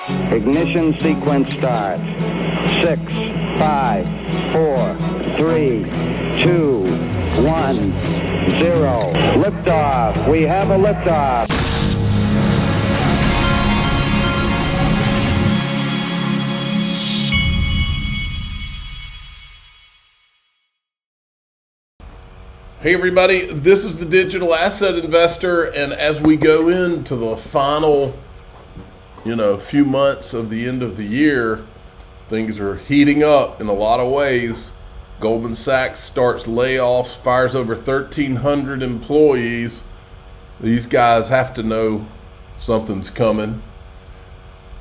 Ignition sequence start. 6, 5, 4, 3, 2, 1, 0. Liftoff. We have a liftoff. Hey everybody, this is the Digital Asset Investor, and as we go into the final, few months of the end of the year, things are heating up in a lot of ways. Goldman Sachs starts layoffs, fires over 1,300 employees. These guys have to know something's coming.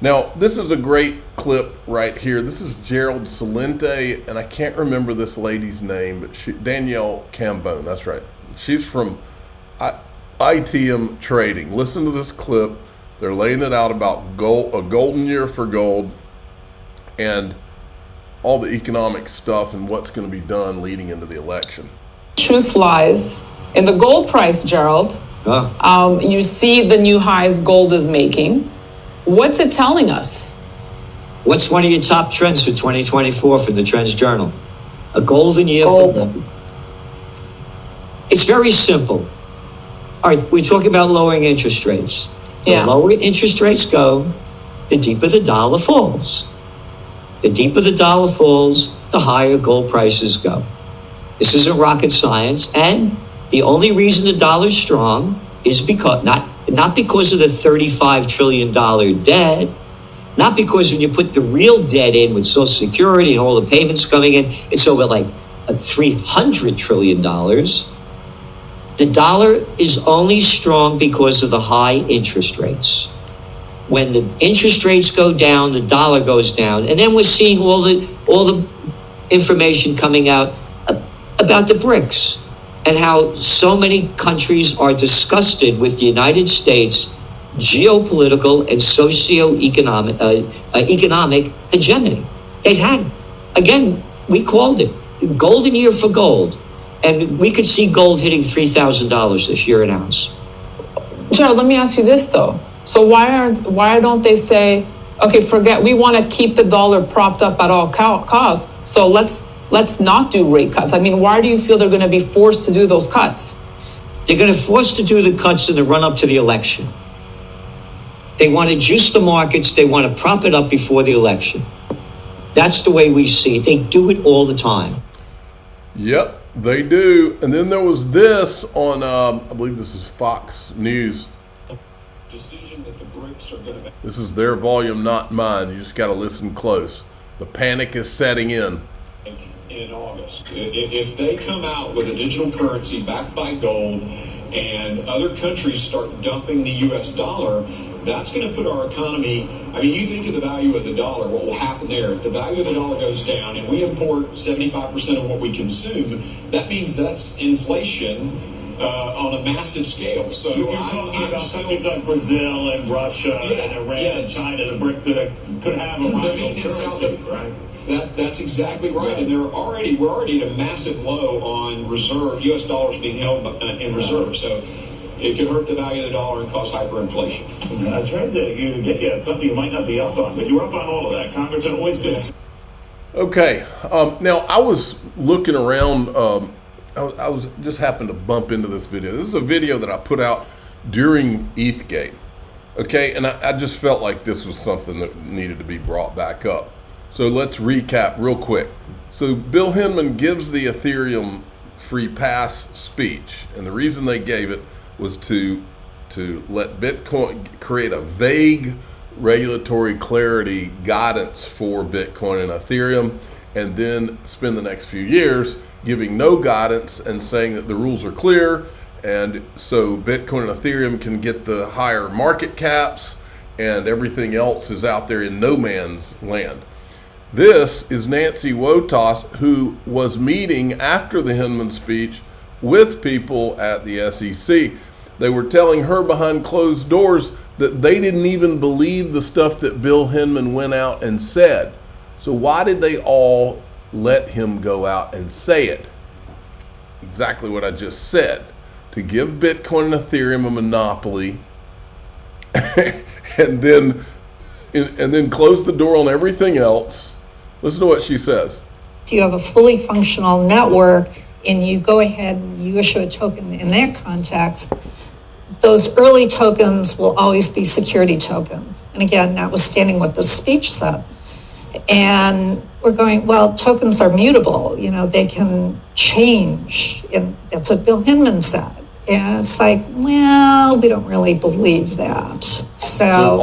Now, this is a great clip right here. This is Gerald Celente, and I can't remember this lady's name, but Danielle Cambone, that's right. She's from ITM Trading. Listen to this clip. They're laying it out about gold, a golden year for gold, and all the economic stuff and what's going to be done leading into the election. Truth lies in the gold price, Gerald. You see the new highs gold is making. What's it telling us? What's one of your top trends for 2024 for the Trends Journal? A golden year for gold. It's very simple. All right, we're talking about lowering interest rates. The lower interest rates go, the deeper the dollar falls. The deeper the dollar falls, the higher gold prices go. This isn't rocket science, and the only reason the dollar's strong is because not because of the $35 trillion debt, not because when you put the real debt in with Social Security and all the payments coming in, it's over like $300 trillion. The dollar is only strong because of the high interest rates. When the interest rates go down, the dollar goes down. And then we're seeing all the information coming out about the BRICS. And how so many countries are disgusted with the United States' geopolitical and socio-economic economic hegemony. They've had it. Again, we called it golden year for gold. And we could see gold hitting $3,000 this year an ounce. Gerald, let me ask you this, though. So why don't they say, okay, forget, we want to keep the dollar propped up at all costs, so let's not do rate cuts. I mean, why do you feel they're going to be forced to do those cuts? They're going to force to do the cuts in the run up to the election. They want to juice the markets. They want to prop it up before the election. That's the way we see it. They do it all the time. Yep, they do. And then there was this on, I believe this is Fox News. Decision that the BRICS are going to make. This is their volume, not mine. You just got to listen close. The panic is setting in. In August, if they come out with a digital currency backed by gold and other countries start dumping the US dollar, that's going to put our economy, I mean, you think of the value of the dollar, what will happen there? If the value of the dollar goes down and we import 75% of what we consume, that means that's inflation on a massive scale. So you're talking about countries like Brazil and Russia and Iran and China, the BRICS that could have a rival currency, right? That's exactly right, and we're already at a massive low on reserve, U.S. dollars being held in reserve, so it could hurt the value of the dollar and cause hyperinflation. I tried to get you at something you might not be up on, but you were up on all of that. Congress had always been. Okay, now I was looking around. I was just happened to bump into this video. This is a video that I put out during ETHgate. Okay, and I just felt like this was something that needed to be brought back up. So let's recap real quick. So Bill Hinman gives the Ethereum free pass speech, and the reason they gave it was to let Bitcoin create a vague regulatory clarity guidance for Bitcoin and Ethereum, and then spend the next few years giving no guidance and saying that the rules are clear, and so Bitcoin and Ethereum can get the higher market caps, and everything else is out there in no man's land. This is Nancy Wotas, who was meeting after the Hinman speech with people at the SEC. They were telling her behind closed doors that they didn't even believe the stuff that Bill Hinman went out and said. So why did they all let him go out and say it? Exactly what I just said. To give Bitcoin and Ethereum a monopoly and then and then close the door on everything else. Listen to what she says. If you have a fully functional network and you go ahead and you issue a token in that context, those early tokens will always be security tokens. And again, notwithstanding what the speech said. And we're going, well, tokens are mutable, they can change. And that's what Bill Hinman said. And it's like, well, we don't really believe that. So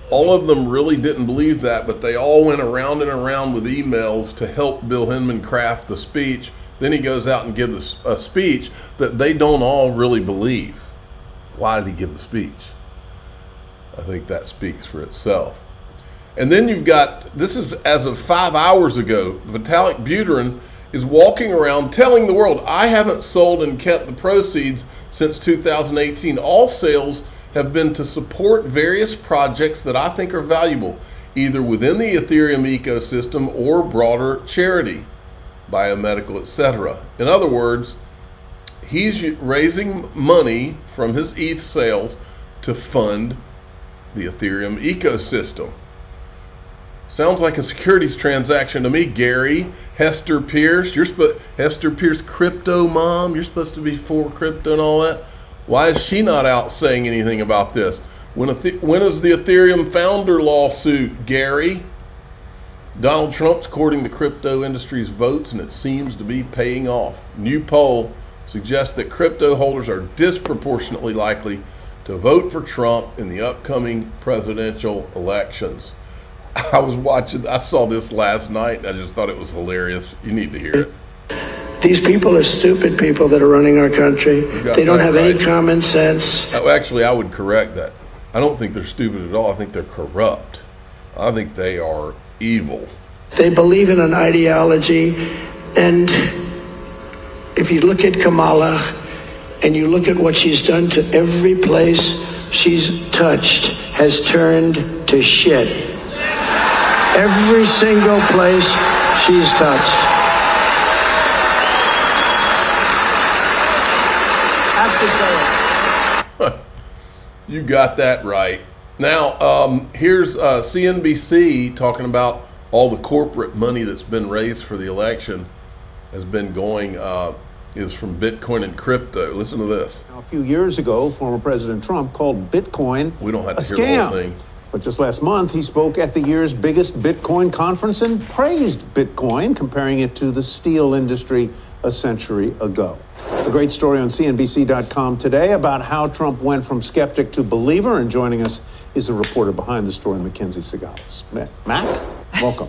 all of them really didn't believe that, but they all went around and around with emails to help Bill Hinman craft the speech. Then he goes out and gives a speech that they don't all really believe. Why did he give the speech? I think that speaks for itself. And then you've got, this is as of 5 hours ago, Vitalik Buterin is walking around telling the world, I haven't sold and kept the proceeds since 2018. All sales have been to support various projects that I think are valuable, either within the Ethereum ecosystem or broader charity, biomedical, etc. In other words, he's raising money from his ETH sales to fund the Ethereum ecosystem. Sounds like a securities transaction to me, Gary. Hester Pierce, Hester Pierce, crypto mom, you're supposed to be for crypto and all that. Why is she not out saying anything about this? When is the Ethereum founder lawsuit, Gary? Donald Trump's courting the crypto industry's votes, and it seems to be paying off. New poll suggests that crypto holders are disproportionately likely to vote for Trump in the upcoming presidential elections. I saw this last night, and I just thought it was hilarious. You need to hear it. These people are stupid people that are running our country. They don't have any common sense. Actually, I would correct that. I don't think they're stupid at all. I think they're corrupt. I think they are evil. They believe in an ideology, and if you look at Kamala and you look at what she's done to every place she's touched has turned to shit. Every single place she's touched. Have to say it. You got that right. Now, here's CNBC talking about all the corporate money that's been raised for the election has been going, is from Bitcoin and crypto. Listen to this. Now, a few years ago, former President Trump called Bitcoin We don't have to a hear the scam. whole thing. But just last month, he spoke at the year's biggest Bitcoin conference and praised Bitcoin, comparing it to the steel industry a century ago. A great story on CNBC.com today about how Trump went from skeptic to believer. And joining us is a reporter behind the story, Mackenzie Segalis. Mac, welcome.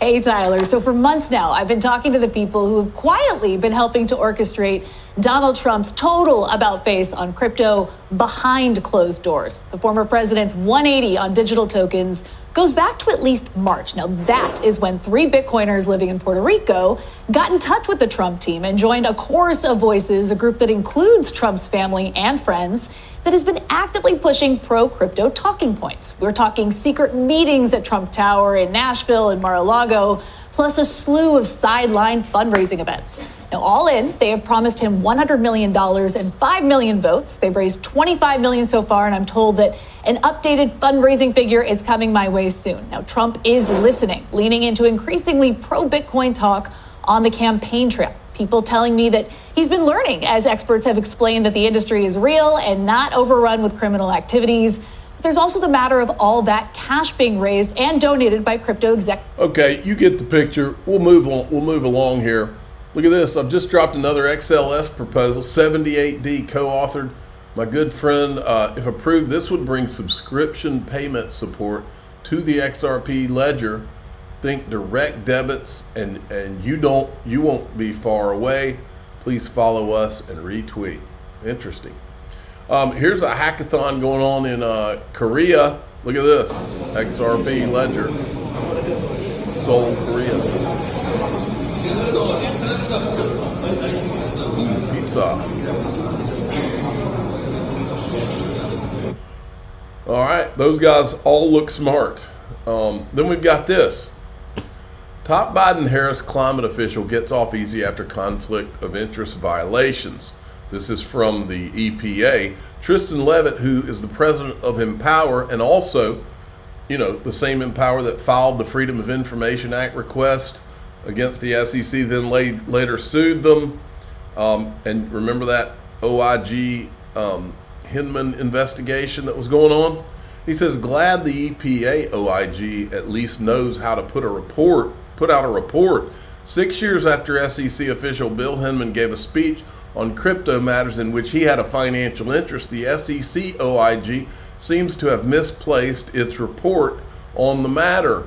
Hey, Tyler. So for months now, I've been talking to the people who have quietly been helping to orchestrate Donald Trump's total about-face on crypto behind closed doors. The former president's 180 on digital tokens goes back to at least March. Now, that is when 3 Bitcoiners living in Puerto Rico got in touch with the Trump team and joined a chorus of voices, a group that includes Trump's family and friends, that has been actively pushing pro-crypto talking points. We're talking secret meetings at Trump Tower in Nashville and Mar-a-Lago, plus a slew of sideline fundraising events. Now, all in, they have promised him $100 million and 5 million votes. They've raised 25 million so far, and I'm told that an updated fundraising figure is coming my way soon. Now, Trump is listening, leaning into increasingly pro-Bitcoin talk on the campaign trail. People telling me that he's been learning as experts have explained that the industry is real and not overrun with criminal activities. There's also the matter of all that cash being raised and donated by crypto executives. Okay, you get the picture. We'll move along here. Look at this. I've just dropped another XLS proposal, 78D, co-authored. My good friend, if approved, this would bring subscription payment support to the XRP ledger. Think direct debits, and you won't be far away. Please follow us and retweet. Interesting. Here's a hackathon going on in Korea. Look at this. XRP ledger. Seoul, Korea. Pizza. All right, those guys all look smart. Then we've got this. Top Biden-Harris climate official gets off easy after conflict of interest violations. This is from the EPA. Tristan Levitt, who is the president of Empower, and also, you know, the same Empower that filed the Freedom of Information Act request against the SEC, then later sued them. And remember that OIG Hinman investigation that was going on? He says, glad the EPA OIG at least knows how to put out a report. 6 years after SEC official Bill Hinman gave a speech on crypto matters in which he had a financial interest, the SEC OIG seems to have misplaced its report on the matter.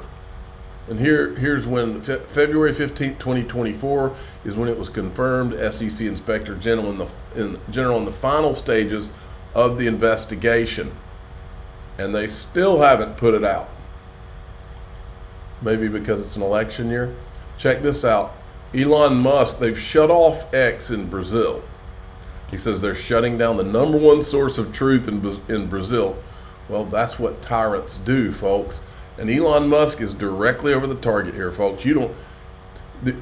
And here's when February 15th, 2024 is when it was confirmed SEC Inspector General in the final stages of the investigation. And they still haven't put it out. Maybe because it's an election year. Check this out. Elon Musk, they've shut off X in Brazil. He says they're shutting down the #1 source of truth in Brazil. Well, that's what tyrants do, folks. And Elon Musk is directly over the target here, folks. You don't.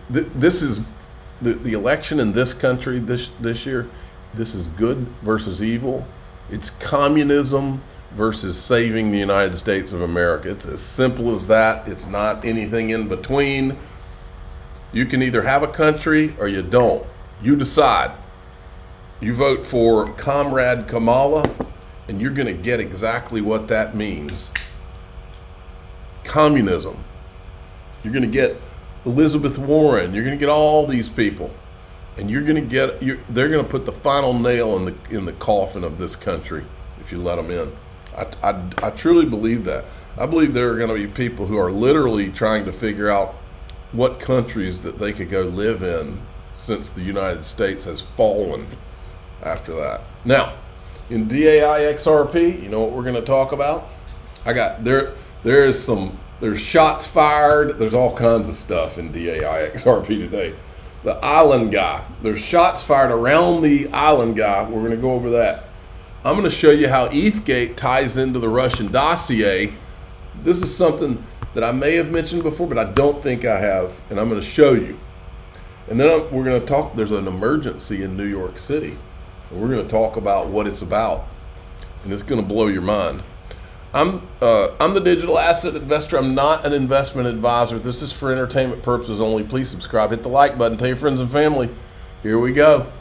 This is the election in this country this year. This is good versus evil. It's communism versus saving the United States of America. It's as simple as that. It's not anything in between. You can either have a country or you don't. You decide. You vote for Comrade Kamala, and you're going to get exactly what that means. Communism. You're going to get Elizabeth Warren. You're going to get all these people, and you're going to get. They're going to put the final nail in the coffin of this country if you let them in. I truly believe that. I believe there are going to be people who are literally trying to figure out what countries that they could go live in since the United States has fallen after that. Now, in DAI XRP, you know what we're going to talk about? There's shots fired. There's all kinds of stuff in DAI XRP today. The island guy, there's shots fired around the island guy. We're going to go over that. I'm going to show you how ETHgate ties into the Russian dossier. This is something that I may have mentioned before, but I don't think I have, and I'm going to show you. And then we're going to talk, there's an emergency in New York City, and we're going to talk about what it's about, and it's going to blow your mind. I'm the digital asset investor. I'm not an investment advisor. This is for entertainment purposes only. Please subscribe, hit the like button, tell your friends and family. Here we go.